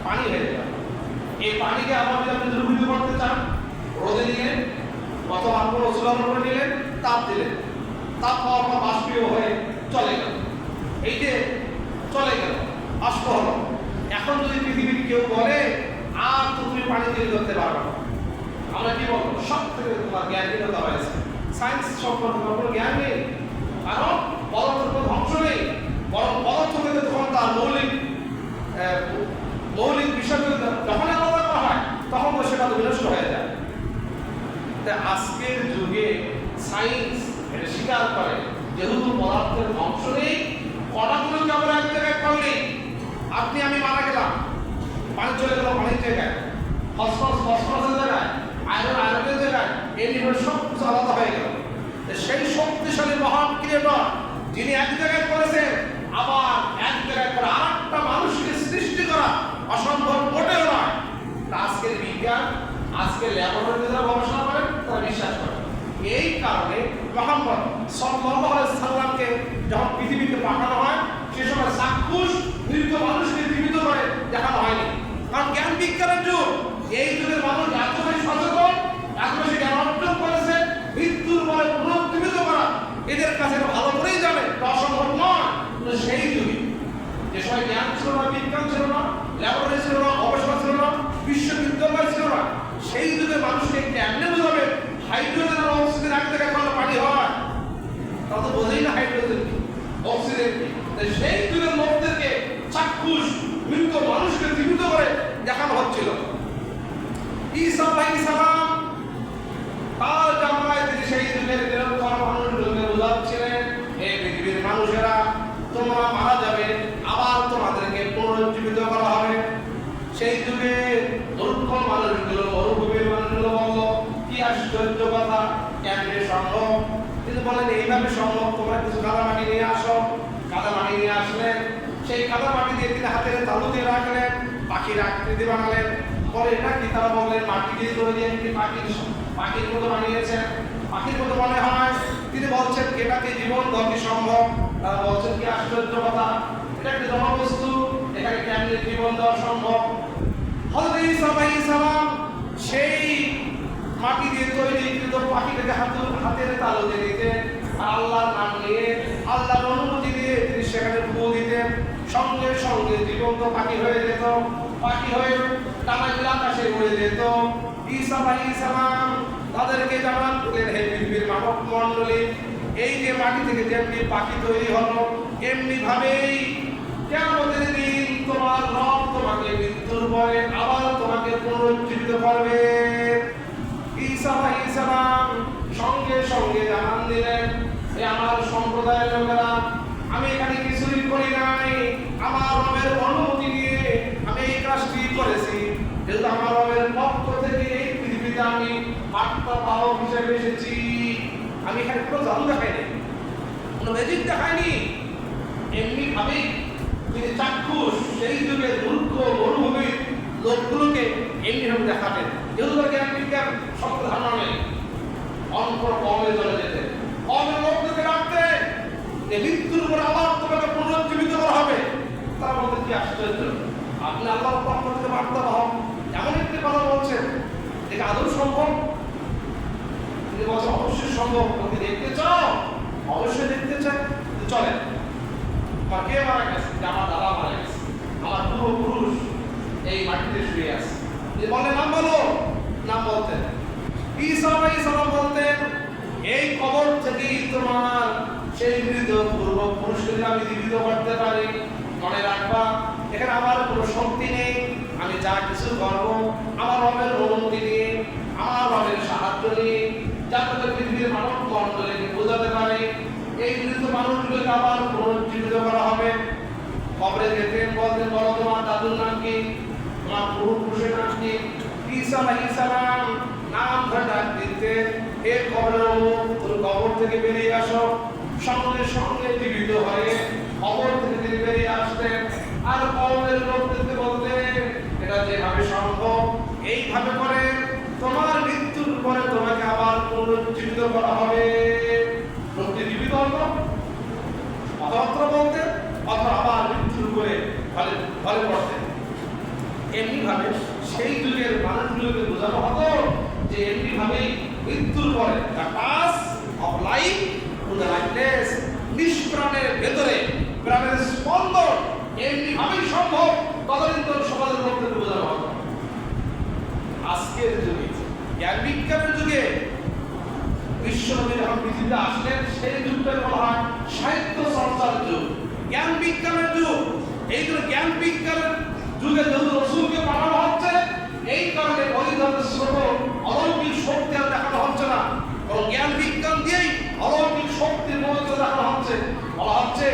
পানি হয়ে যাবে। এই পানিকে আবার যদি আপনি দ্রবীভূত করতে চান, রোদে নিলেন অথবা আপনার ওজোলার উপরে নিলেন, তাপ দিলেন, তাপ হওয়ার পর বাষ্পীয় হয়ে চলে গেল। এই যে চলে গেল, বাষ্প হলো। এখন যদি পৃথিবীর কেউ বলে আর তো তুমি পানি তৈরি করতে পারবে না, আমরা কি বলবো? সব থেকে তোমার জ্ঞানহীনতা হয়েছে, সায়েন্স সম্পর্কে তোমার কোনো জ্ঞান নেই। কারণ পদার্থের কোনো ধ্বংস নেই, বরং পদার্থ থেকে তখন তার মৌলিক বিষয়গুলো যখন আলাদা করা হয় তখন তো সেটা বিনষ্ট হয়ে যায়। তাই আজকের যুগে সায়েন্স এটা স্বীকার করে যেহেতু পদার্থের ধ্বংস নেই, কণাগুলোকে আমরা এক জায়গায় করলেই, আপনি আমি মারা গেলাম, পানি চলে গেল পানির জায়গায়, ফসফরাসের জায়গায়, আয়রনের জায়গায়, এই নিয়ে সব কিছু আলাদা হয়ে গেল। সেই শক্তিশালী মহান ক্রিয়েটর যিনি এক জায়গায় করেছেন, আবার এক জায়গায় করে আরেকটা মানুষকে সৃষ্টি করা অসম্ভব মোটেও নয়। আজকের বিজ্ঞান, আজকের ল্যাবরেটরিতে যারা গবেষণা করেন তারা বিশ্বাস করেন। এই কারণে মুহাম্মদ সাল্লাল্লাহু আলাইহি সাল্লামকে যখন পৃথিবীতে পাঠানো হয়, সে সময় চাক্ষুষ মৃত মানুষকে জীবিত করে দেখানো হয়নি। কারণ জ্ঞান বিজ্ঞানের যুগ, এই যুগের মানুষ এত বেশি সচেতন, এত বেশি জ্ঞান অর্জন করেছে, মৃত্যুর পরে পুনর্জীবিত করা এদের কাছে ভালো করেই জানে অসম্ভব নয়। কিন্তু সেই যুগে যে সময় জ্ঞান ছিল না, বিজ্ঞান ছিল না, ল্যাবরেটরি ছিল না, গবেষণা ছিল না, বিশ্ববিদ্যালয় ছিল না, সেই যুগে মানুষকে কেমনে বোঝাবে হাইড্রোজেন আর অক্সিজেন এক জায়গায় করলে পানি হয়? তারা তো বোঝেই না হাইড্রোজেন কি, অক্সিজেন কি। সেই যুগের লোকদেরকে চাক্ষুষ মৃত মানুষকে জীবিত করে দেখানো হচ্ছিল। ঈসা আলাইহিস সালাম তার জামানায় তিনি সেই যুগের নিরক্ষর মানুষগুলোকে বোঝাচ্ছিলেন, এই পৃথিবীর মানুষেরা তোমরা মারা যাবে, আবার তোমাদেরকে পুনরুজ্জীবিত করা হবে। সেই যুগে মূর্খ মানুষগুলো, মরুভূমির মানুষগুলো বলল, কি আশ্চর্য কথা, কেমনে সম্ভব? তিনি বলেন এইভাবে সম্ভব, তোমরা কিছু কাদা মাটি নিয়ে আসো। কাদা মাটি নিয়ে আসলেন, সেই কাদা মাটি দিয়ে তিনি হাতের তালু দিয়ে রাখলেন, পাখির আকৃতি বানালেন। পরে এটা কি? তারা বললেন মাটি দিয়ে তৈরি, একটি পাখির মতো বানিয়েছেন, পাখির মতো মনে হয়। তিনি বলছেন এটাকে জীবন দেওয়া সম্ভব? তারা বলছেন কি আশ্চর্য কথা, এটা একটি জড়বস্তু, এটাকে কেমনে জীবন দেওয়া সম্ভব? হযরত ঈসা আলাইহিস সালাম সেই মাটি দিয়ে তৈরিকৃত পাখিটাকে হাতের তালু দিয়ে দিতেন, আর আল্লাহর নাম নিয়ে, আল্লাহর অনুমতি দিয়ে তিনি সেখানে ফু দিতেন, সঙ্গে সঙ্গে জীবন্ত পাখি হয়ে যেত, পাখি হয়ে ডানাগুলো আকাশে উড়ে যেত। ঈসা আলাইহিস সালাম তাদেরকে জানান দিলেন, হে পৃথিবীর মানব মণ্ডলী, এই যে মাটি থেকে যেমনি পাখি তৈরি হলো, এমনি ভাবেই কিয়ামতের দিন তোমার রব তোমাকে মৃত্যুর পরে আবার তোমাকে পুনরুজ্জীবিত করবে। ঈসা আলাইহিস সালাম সঙ্গে সঙ্গে জানান দিলেন, হে আমার সম্প্রদায়ের লোকেরা, আমি এখানে কিছুই করি নাই, আমার রবের অনুমতি নিয়ে আমি এই কাজটি করেছি। যেহেতু আমার রবের পক্ষ থেকে এই পৃথিবীতে আমি বার্তা পালক হিসেবে এসেছি, আমি এখানে কোনো জাদু দেখাইনি, কোনো ম্যাজিক দেখাইনি। এমনি ভাবেই তিনি চাক্ষুষ সেই যুগের মূর্খ মরুভূমির লোকগুলোকে এমনি ভাবে দেখাতেন। যেহেতু তার জ্ঞান বিজ্ঞান শক্ত ধারণা নেই, অন্তর কমে চলে যেতেন, কমে লোকদেরকে ডাকতেন যে মৃত্যুর পরে আবার তোমাকে পুনরুজ্জীবিত করা হবে। তার মধ্যে কি আশ্চর্য, আপনি আল্লাহর পক্ষ থেকে বার্তা পান, এমন একটি কথা বলছেন, এটা আদৌ সম্ভব? তিনি বলছেন অবশ্যই সম্ভব। তুমি দেখতে চাও? অবশ্যই দেখতে চাই, চলেন। আমার কে মারা গেছে? আমার দাদা মারা গেছে, আমার পূর্বপুরুষ এই মাটিতে শুয়ে আছে। তিনি বললেন নাম বলো, নাম বলতেন। ঈসা আলাইহিস সালাম বলতেন, এই কবর থেকেই তোমার সেই মৃত পূর্বপুরুষকে আমি জীবিত করতে পারি। মনে রাখবা, এখানে আমার কোনো শক্তি নেই, আমি যা কিছু করব আমার রবের অনুমতি নিয়ে, আমার রবের সাহায্য নিয়ে, যাতে পৃথিবীর মানব মণ্ডলীকে বোঝাতে পারে এই মৃত মানুষগুলোকে আবার পুনরুজ্জীবিত করা হবে। কবরে যেতেন, বলতেন বলো তোমার দাদুর নাম কি, তোমার পূর্বপুরুষের নাম কি? ঈসা আলাইহিস সালাম নাম ধরে ডাক দিতেন, হে কবরের লোক, তুমি কবর থেকে বেরিয়ে আসো। সঙ্গে সঙ্গে জীবিত হয়ে কবর থেকে তিনি বেরিয়ে আসতেন, আর কবরের লোকদেরকে বলতেন এটা যেভাবে সম্ভব এইভাবে করে তোমার মৃত্যুর পরে তোমাকে আবার পুনরুজ্জীবিত করা হবে। লোকটি জীবিত হতো, কথাবার্তা বলতেন, অথবা আবার মৃত্যুর করে ফলে পড়তেন। এমনি ভাবে সেই যুগের মানুষগুলোকে বোঝানো হতো যে এমনি ভাবেই মৃত্যুর পরে the pass of life to the lifeless, নিষ্প্রাণের ভেতরে প্রাণের স্পন্দন এমনি ভাবেই সম্ভব। তদানীন্তন সমাজের লোকদেরকে বোঝানো হতো। আজকের যুগে, জ্ঞান বিজ্ঞানের যুগে, বিশ্বনবী যখন পৃথিবীতে আসলেন সেই যুগটাকে বলা হয় সাহিত্য চর্চার যুগ, জ্ঞান বিজ্ঞানের যুগ। এই জন্য জ্ঞান বিজ্ঞানের যুগে যেহেতু রসুলকে পাঠানো হচ্ছে, এই কারণে ওই ধরনের ছোট অলৌকিক শক্তি আর দেখানো হচ্ছে না, বরং জ্ঞান বিজ্ঞান দিয়েই অলৌকিক শক্তির পবিত্র দেখানো হচ্ছে। বলা হচ্ছে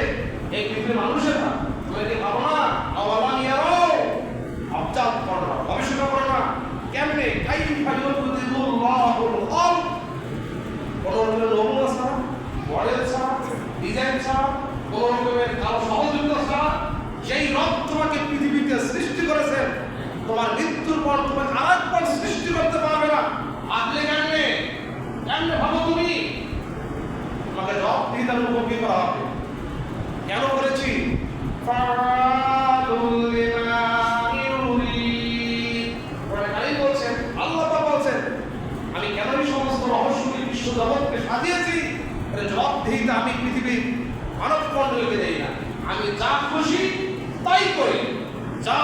এই পৃথিবীর মানুষেরা তুমি কি ভাবো না, আওয়ালাম ইয়ারাও, অবজার্ভ করো না, গবেষণা করো না, কেমনে কাইফা ইউবদিলুল্লাহুল খালক, কোনো নমুনা ছাড়া, মডেল ছাড়া, ডিজাইন ছাড়া, ফাআলুল লিমা ইউরিদ। কোরআন কারীম বলছেন, আল্লাহ পাক বলছেন, আমি কেন এই সমস্ত রহস্যময় বিশ্ব জগৎকে সাজিয়েছি? এর জবাবদিহিতা আমি পৃথিবীর মানব মণ্ডলীকে দেই না। আমি যা খুশি তাই করি, যা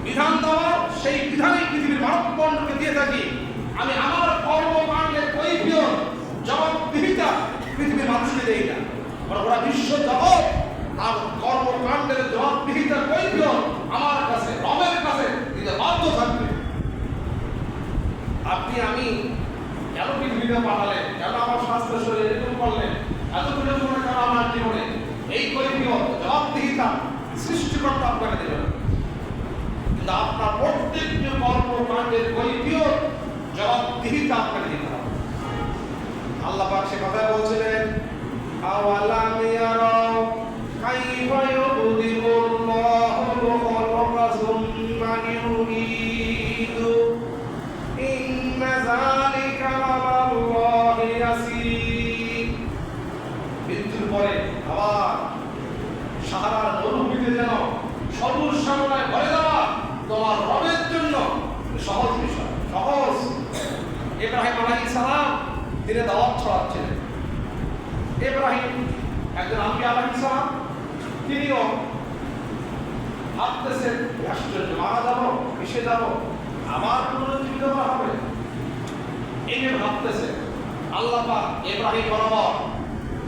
বিধান দেওয়া সেই বিধানই পৃথিবীর মানব মণ্ডলীকে দিয়ে থাকি। আমি আমার কর্মকাণ্ডের কৈফিয়ত জবাবদিহিতা পৃথিবীর মানুষকে দেই না। ওরা বিশ্ব জগৎ আর কর্মকাণ্ডের জবাবদিহিতার কৈফিয়ত আমার কাছে, রবের কাছে দিতে বাধ্য থাকবে। আপনি আমি কেন পৃথিবীতে পাঠালেন, কেন আমার স্বাস্থ্য শরীর এরকম করলেন, এতগুলো মনে কেন আমার জীবনে, এই কৈফিয়ত জবাবদিহিতা সৃষ্টিকর্তা আপনাকে দেবেন। কিন্তু আপনার প্রত্যেকটি কর্মকাণ্ডের কৈফিয়ত জবাবদিহিতা আপনাকে দিতে হবে। আল্লাহ পাক সে কথা বলছিলেন, আওয়ালাম ইয়ারাও কাইফা ইউবদিউল্লাহু খালাকা সুম্মা ইউঈদু ইন্না যালিকা আলাল্লাহি ইয়াসীর। মৃত্যুর পরে আবার সাহারার মরুভূমিতে যেন সবুজ শ্যামলায় ভরে দেওয়া তোমার রবের জন্য সহজ বিষয়, সহজ। ইব্রাহিম আলাইহিস সালাম তিনি দাওয়াত ছড়াচ্ছিলেন। ইব্রাহিম একজন আম্বিয়া আলাইহিস সালাম, তিনিও ভাবতেছেন আশ্চর্য, মারা যাবো, মিশে যাবো, আবার পুনরুজ্জীবিত করা হবে, এই যে ভাবতেছে। আল্লাহ পাক ইব্রাহিম বরাবর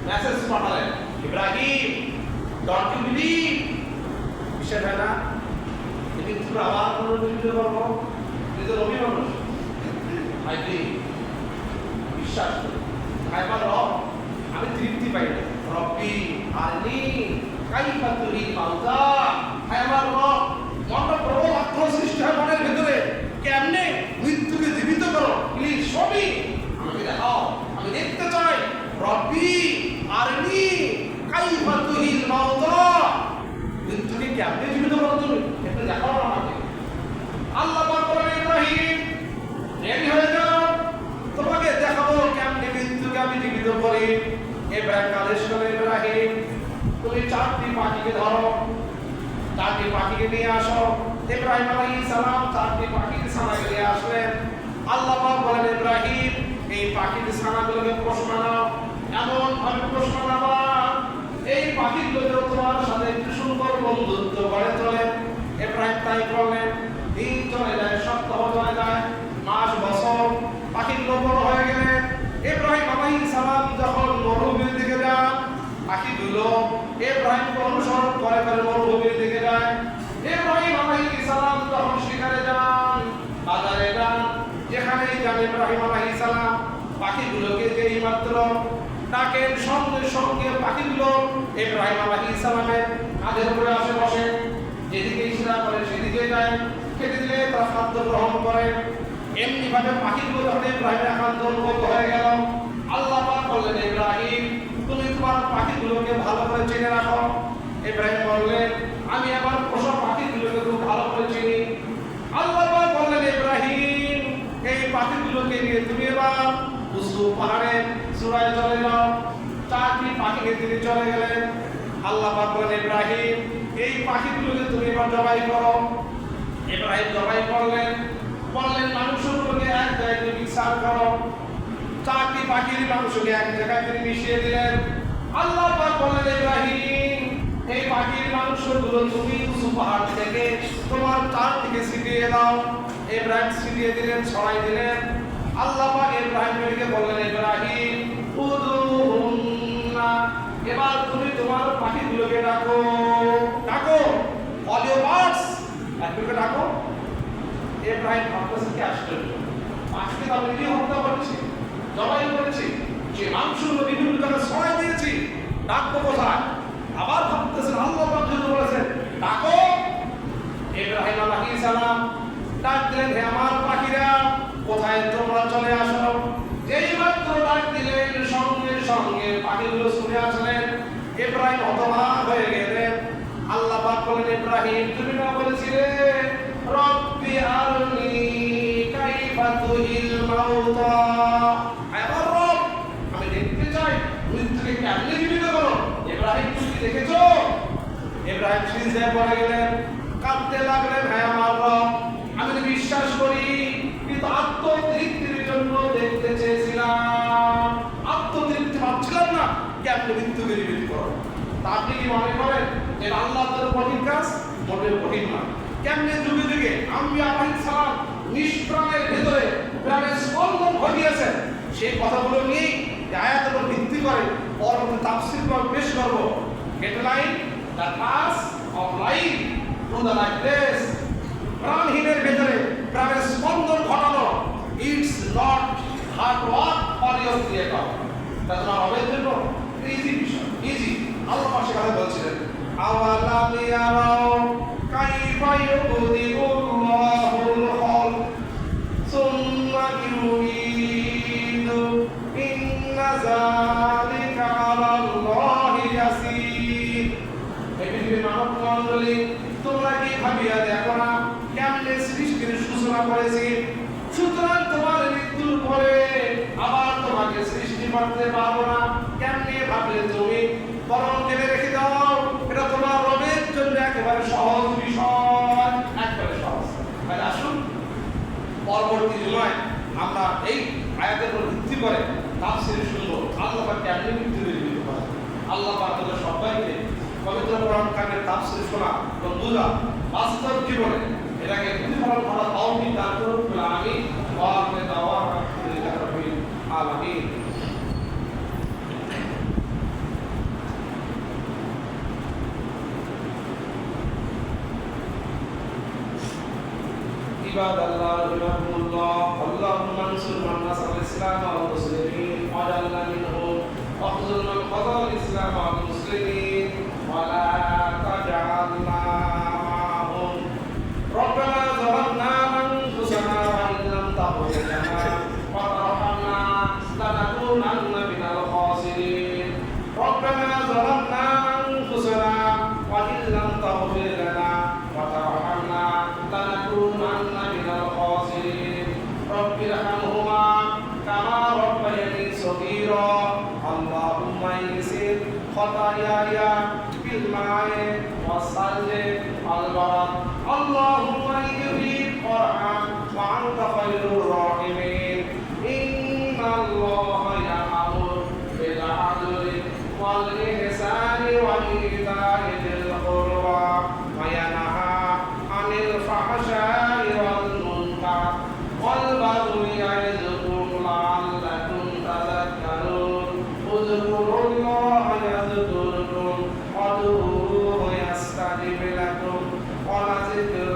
মেসেজ পাঠালেন, ইব্রাহিম ডোন্ট ইউ বিলিভ, বিশ্বাস হয় না এদিন তোমরা আবার পুনরুজ্জীবিত করবো? কিন্তু নবী মানুষ, আই বিলিভ, বিশ্বাস করি। আমার রব, আমি তৃপ্তি পাই না। রব্বি আরনি কাইফা তুহিল মাউতা, আমার রব, মনটা প্রবল আগ্রহ সৃষ্টি হয় মনের ভেতরে, কেমনে মৃত্যুকে জীবিত করো, প্লিজ সবই আমাকে দেখাও, আমি দেখতে চাই। রব্বি আরনি কাইফা তুহিল মাউতা, মৃত্যুকে কেমনে জীবিত করো তুমি, একটু দেখাও না আমাকে। আল্লাহ পাক বলেন, ইব্রাহিম রেডি হয়ে যাও, তোমাকে দেখাবো কেমনে মৃত্যুকে আমি জীবিত করি। ইব্রাহিম আলাইহিস সালাম, ইব্রাহিম তুমি চারটি পাখিকে ধরো, চারটি পাখিকে নিয়ে আসো। ইব্রাহিম আলাইহিস সালাম চারটি পাখির ছানাকে নিয়ে আসলেন। আল্লাহ পাক বলেন, ইব্রাহিম এই পাখির ছানাগুলোকে পোষ মানাও, এমন ভাবে পোষ মানাবা এই পাখিগুলো তোমার সাথে একটু সুন্দর বন্ধুত্ব গড়ে তোলে। ইব্রাহিম তাই করলেন। দিন চলে যায়, সপ্তাহ চলে যায়, মাস, বছর, পাখিগুলো বড় হয়ে গেলেন। ইব্রাহিম আলাইহিস সালাম যখন মরুভূমির দিকে যান, পাখিগুলো ইব্রাহিমকে অনুসরণ করে করে মরুভূমির দিকে যায়। ইব্রাহিম আলাইহিস সালাম যখন সেখানে যান, বাজারে যান, যেখানেই যান ইব্রাহিম আলাইহিস সালাম পাখিগুলোকে যেই মাত্র ডাকেন, সঙ্গে সঙ্গে পাখিগুলো ইব্রাহিম আলাইহিস সালামের কাঁধের উপরে আসে বসে, যেদিকে ইশারা করে সেদিকে যায়, খেতে দিলে তারা খাদ্য গ্রহণ করে। এমনি ভাবে পাখিগুলো যখন ইব্রাহিমের একান্ত অনুগত হয়ে গেল, আল্লাহ পাক বললেন, ইব্রাহিম তুমি তোমার পাখিগুলোকে ভালো করে চিনে রাখো। ইব্রাহিম বললেন, আমি আমার পোষা পাখিগুলোকে খুব ভালো করে চিনি। আল্লাহ পাক বললেন, ইব্রাহিম এই পাখিগুলোকে নিয়ে তুমি এবার উসু পাহাড়ে চূড়ায় চলে যাও। চারটি পাখিকে তিনি চলে গেলেন। আল্লাহ পাক বললেন, ইব্রাহিম এই পাখিগুলোকে তুমি এবার জবাই করো। ইব্রাহিম জবাই করলেন, বললেন মাংসগুলোকে এক জায়গায় মিক্সার করো। চারটি পাখির মাংসকে এক জায়গায় তিনি মিশিয়ে দিলেন। আল্লাহ পাক বললেন, ইব্রাহিম এই পাখির মাংসগুলো তুমি উঁচু পাহাড় থেকে তোমার চারদিকে ছিটিয়ে দাও। ইব্রাহিম ছিটিয়ে দিলেন, ছড়াই দিলেন। আল্লাহ পাক ইব্রাহিমকে বললেন, ইব্রাহিম উদুহুন্না, এবার তুমি তোমার পাখিগুলোকে ডাকো, ডাকো, অল ইওর বার্ডস, একটুকে ডাকো। ইব্রাহিম ভাবতেছে কি আশ্চর্য, পাখিকে তো আমি নিজে হত্যা করেছি, জবাই করেছি, যে মাংসগুলো বিভিন্ন জায়গায় ছড়াই দিয়েছি, ডাকবো কোথায়? আবার ভাবতেছেন, আল্লাহ পাক যদি বলেছেন ডাকো। ইব্রাহিম আলাইহিস সালাম ডাক দিলেন, হে আমার পাখিরা, কোথায় তোমরা চলে আসো। যেই মাত্র ডাক দিলেন, সঙ্গে সঙ্গে পাখিগুলো ছুটে আসলেন। ইব্রাহিম হতবাক হয়ে গেলেন। আল্লাহ পাক বললেন, ইব্রাহিম তুমি না বলেছিলে রব্বি আরনি কাইফা তুহিল মাউতা, আমার রব আমি দেখতে চাই মৃত্যুকে কেমনে জীবিত করো। ইব্রাহিম তুমি দেখেছো? ইব্রাহিম সিজদায় পড়ে গেলেন, কাঁদতে লাগলেন, হ্যাঁ আমার রব, আমি তো বিশ্বাস করি, কিন্তু আত্মতৃপ্তির জন্য দেখতে চেয়েছিলাম, আত্মতৃপ্তি পাচ্ছিলাম না, কেমন মৃত্যু বেরিয়ে করো। তা আপনি কি মনে করেন যে আল্লাহ তাআলার কঠিন কাজ? মোটেও কঠিন না। কেমনে যুগে যুগে আম্বিয়া আলাইহিস সালাম নিষ্প্রাণের ভেতরে প্রাণের স্পন্দন ঘটিয়েছেন, সেই কথাগুলো নিয়েই আয়াতের উপর ভিত্তি করে পরবর্তী তাফসীর পেশ করব। Headline: the pass of life to the lifeless. প্রাণহীনের ভেতরে প্রাণের স্পন্দন ঘটানো, it's not hard work for your creator. তা তোমার হবে জন্য ইজি বিষয়, ইজি। আল্লাহ পাশে কথা বলছিলেন, আওয়ালাম ইয়ারাও কাইফা ইউবদিউল্লাহুল খালক সুম্মা ইউঈদু ইন্না যালিকা আলাল্লাহি ইয়াসীর। এই পৃথিবীর মানব মণ্ডলী, তোমরা কি ভাবিয়া দেখো না কেমনে সৃষ্টির সূচনা করেছি, সুতরাং তোমার মৃত্যুর পরে আবার তোমাকে সৃষ্টি করতে পারবো না, কেমনে ভাবলে তুমি? বরং জেনে রেখে দাও, এটা তোমার রবের জন্য একেবারে সহজ বিষয়, একেবারে সহজ। তাহলে আসুন পরবর্তী জুমায় আমরা এই আয়াতের উপর ভিত্তি করে তাফসীর শুনবো, আল্লাহ পাক কেমনে মৃত্যু বেরিয়ে করে। আল্লাহ পাক আমাদের সবাইকে পবিত্র কোরআন কারিমের তাফসীর শোনা এবং বোঝা বাস্তব জীবনে এটাকে প্রতিফলন করা তৌফিক দান করুন। আমিন। ওয়া আখিরু দাওয়ানা আলহামদুলিল্লাহি রাব্বিল আলামিন। عباد الله رحمكم الله اللهم انصر من نصر الاسلام والمسلمين واجعلنا منهم واخذل من خذل الاسلام والمسلمين ولا تجعلنا معهم ربنا ظلمنا انفسنا وان لم تغفر لنا وترحمنا لنكونن من الخاسرين ربنا ظلمنا انفسنا وان لم تغفر لنا وترحمنا لنكونن من الخاسرين رب ارحمهما كما ربياني صغيرا اللهم اغفر خطاياي بالماء والثلج والبرد اللهم اغفر وارحم وانت خير الراحمين ان الله يأمر بالعدل والإحسان وإيتاء ذي القربى وينهى عن الفحشاء والمنكر والبغي يعظكم لعلكم تذكرون اذكروا الله يذكركم وادعوه يستجب لكم ولذكر